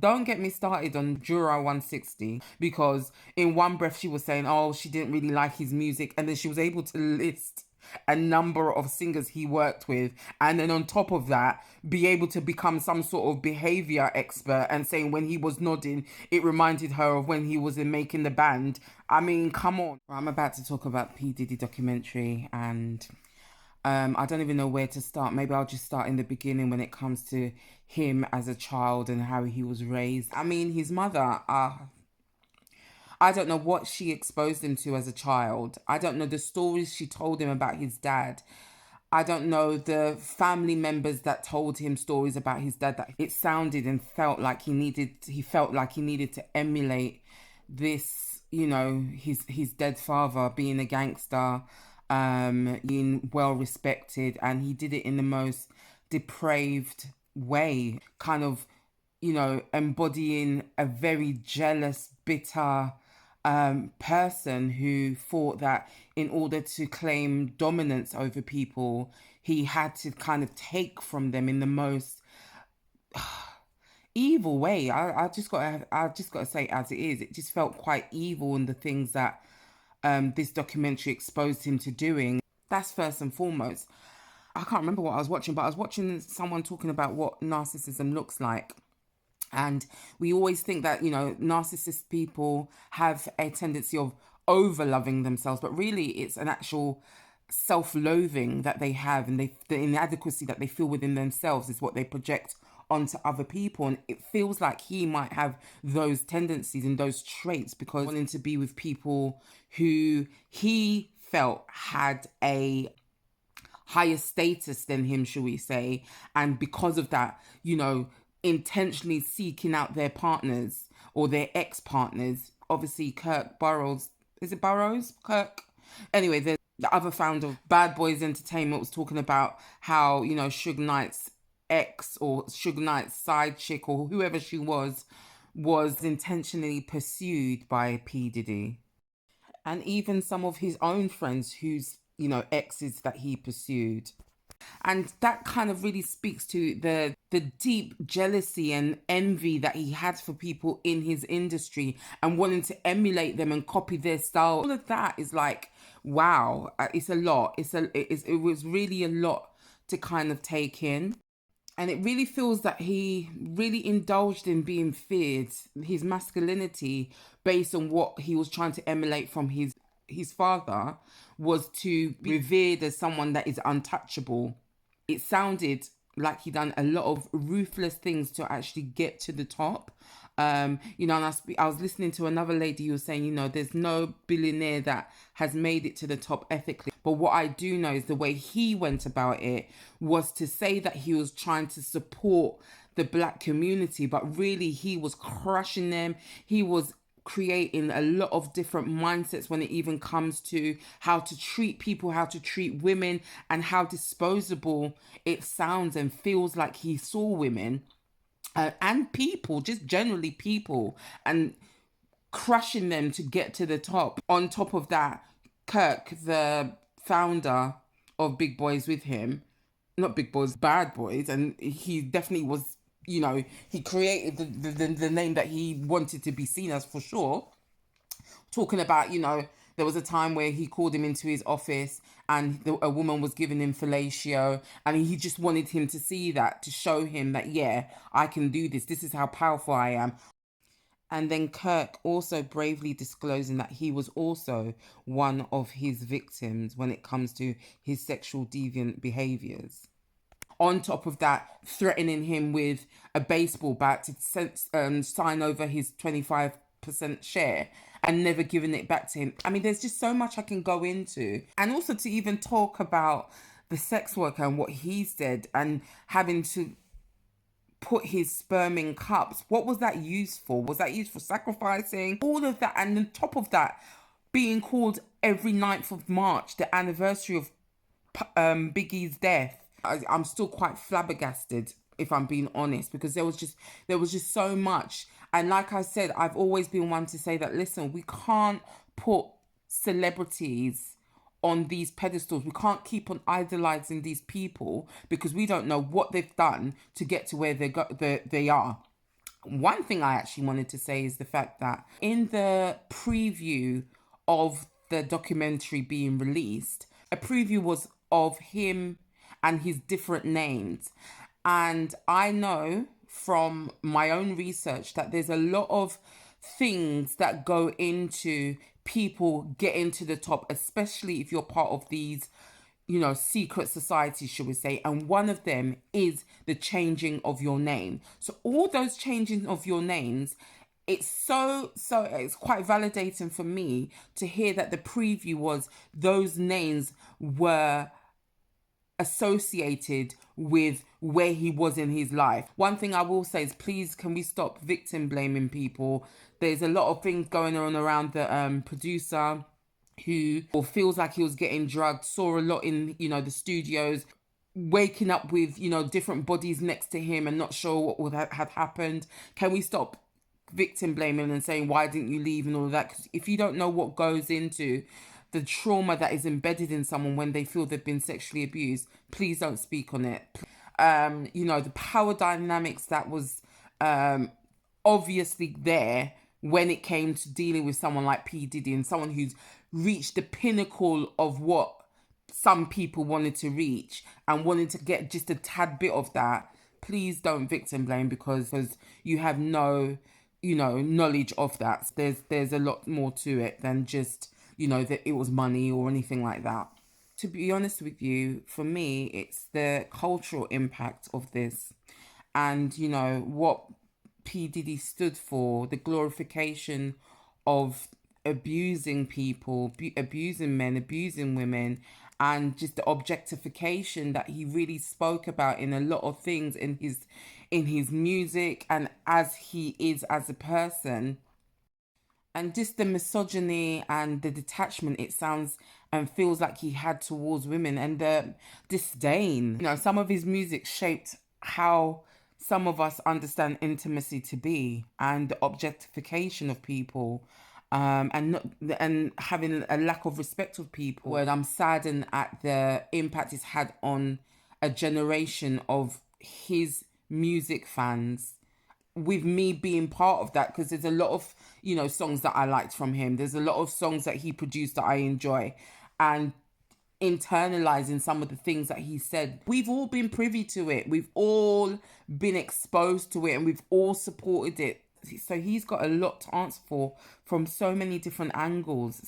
don't get me started on Jura 160, because in one breath she was saying, oh, she didn't really like his music, and then she was able to list a number of singers he worked with, and then on top of that be able to become some sort of behavior expert and saying when he was nodding it reminded her of when he was in Making the Band. I mean, come on. I'm about to talk about P Diddy documentary, and I don't even know where to start. Maybe I'll just start in the beginning when it comes to him as a child and how he was raised. I mean, his mother, I don't know what she exposed him to as a child. I don't know the stories she told him about his dad. I don't know the family members that told him stories about his dad that it sounded and felt like he felt like he needed to emulate this, you know, his dead father being a gangster, being well respected, and he did it in the most depraved way, kind of, you know, embodying a very jealous, bitter person who thought that in order to claim dominance over people, he had to kind of take from them in the most evil way. I just got to say it as it is. It just felt quite evil in the things that this documentary exposed him to doing. That's first and foremost. I can't remember what I was watching, but I was watching someone talking about what narcissism looks like. And we always think that, you know, narcissist people have a tendency of over-loving themselves, but really it's an actual self-loathing that they have, and the inadequacy that they feel within themselves is what they project onto other people. And it feels like he might have those tendencies and those traits because wanting to be with people who he felt had a higher status than him, shall we say, and because of that, you know, intentionally seeking out their partners or their ex-partners. Obviously, Kirk Burrows, is it Burrows? Kirk? Anyway, the other founder of Bad Boys Entertainment was talking about how, you know, Suge Knight's ex or Suge Knight's side chick or whoever she was intentionally pursued by P. Diddy. And even some of his own friends whose, you know, exes that he pursued. And that kind of really speaks to the deep jealousy and envy that he had for people in his industry and wanting to emulate them and copy their style. All of that is like, wow, it's a lot. It was really a lot to kind of take in. And it really feels that he really indulged in being feared, his masculinity, based on what he was trying to emulate from his father, was to be revered as someone that is untouchable. It sounded like he done a lot of ruthless things to actually get to the top. You know, and I was listening to another lady who was saying, you know, there's no billionaire that has made it to the top ethically. But what I do know is the way he went about it was to say that he was trying to support the black community, but really he was crushing them. He was creating a lot of different mindsets when it even comes to how to treat people, how to treat women, and how disposable it sounds and feels like he saw women and people, just generally people, and crushing them to get to the top. On top of that, Kirk, the founder of Big Boys with him, not Big Boys, Bad Boys, and he definitely was, you know, he created the name that he wanted to be seen as, for sure. Talking about, you know, there was a time where he called him into his office and a woman was giving him fellatio, and he just wanted him to see that, to show him that, yeah, I can do this. This is how powerful I am. And then Kirk also bravely disclosing that he was also one of his victims when it comes to his sexual deviant behaviors. On top of that, threatening him with a baseball bat to sign over his 25% share and never giving it back to him. I mean, there's just so much I can go into. And also to even talk about the sex worker and what he said and having to put his sperm in cups. What was that used for? Was that used for sacrificing? All of that. And on top of that, being called every 9th of March, the anniversary of Biggie's death. I'm still quite flabbergasted, if I'm being honest, because there was just so much. And like I said, I've always been one to say that, listen, we can't put celebrities on these pedestals. We can't keep on idolizing these people because we don't know what they've done to get to where they are. One thing I actually wanted to say is the fact that in the preview of the documentary being released, a preview was of him and his different names. And I know from my own research that there's a lot of things that go into people getting to the top, especially if you're part of these, secret societies, should we say. And one of them is the changing of your name. So all those changing of your names, it's it's quite validating for me to hear that the preview was those names were associated with where he was in his life. One thing I will say is, please, can we stop victim blaming people? There's a lot of things going on around the producer who feels like he was getting drugged, saw a lot in, the studios, waking up with, different bodies next to him and not sure what had happened. Can we stop victim blaming and saying, why didn't you leave and all of that? Because if you don't know what goes into the trauma that is embedded in someone when they feel they've been sexually abused, please don't speak on it. The power dynamics that was obviously there when it came to dealing with someone like P Diddy, and someone who's reached the pinnacle of what some people wanted to reach and wanted to get just a tad bit of that. Please don't victim blame because you have no, knowledge of that. There's a lot more to it than just, that it was money or anything like that. To be honest with you, for me, it's the cultural impact of this and, what P. Diddy stood for, the glorification of abusing people, abusing men, abusing women, and just the objectification that he really spoke about in a lot of things in his music and as he is as a person. And just the misogyny and the detachment it sounds and feels like he had towards women, and the disdain. Some of his music shaped how some of us understand intimacy to be, and the objectification of people, and having a lack of respect of people. And I'm saddened at the impact it's had on a generation of his music fans, with me being part of that, because there's a lot of songs that I liked from him. There's a lot of songs that he produced that I enjoy, and internalizing some of the things that he said. We've all been privy to it. We've all been exposed to it, and we've all supported it. So he's got a lot to answer for from so many different angles.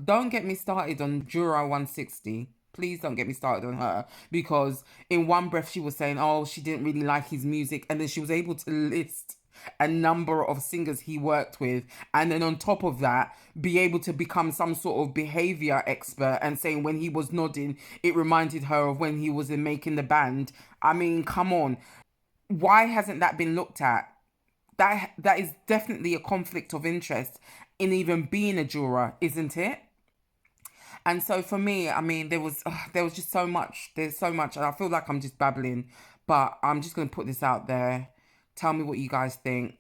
Don't get me started on Jura 160. Please don't get me started on her, because in one breath she was saying, oh, she didn't really like his music, and then she was able to list a number of singers he worked with, and then on top of that be able to become some sort of behavior expert and saying when he was nodding it reminded her of when he was in Making the Band. I mean, come on, why hasn't that been looked at? That is definitely a conflict of interest in even being a juror, isn't it? And so for me, I mean, there was just so much. There's so much, and I feel like I'm just babbling, but I'm just going to put this out there. Tell me what you guys think.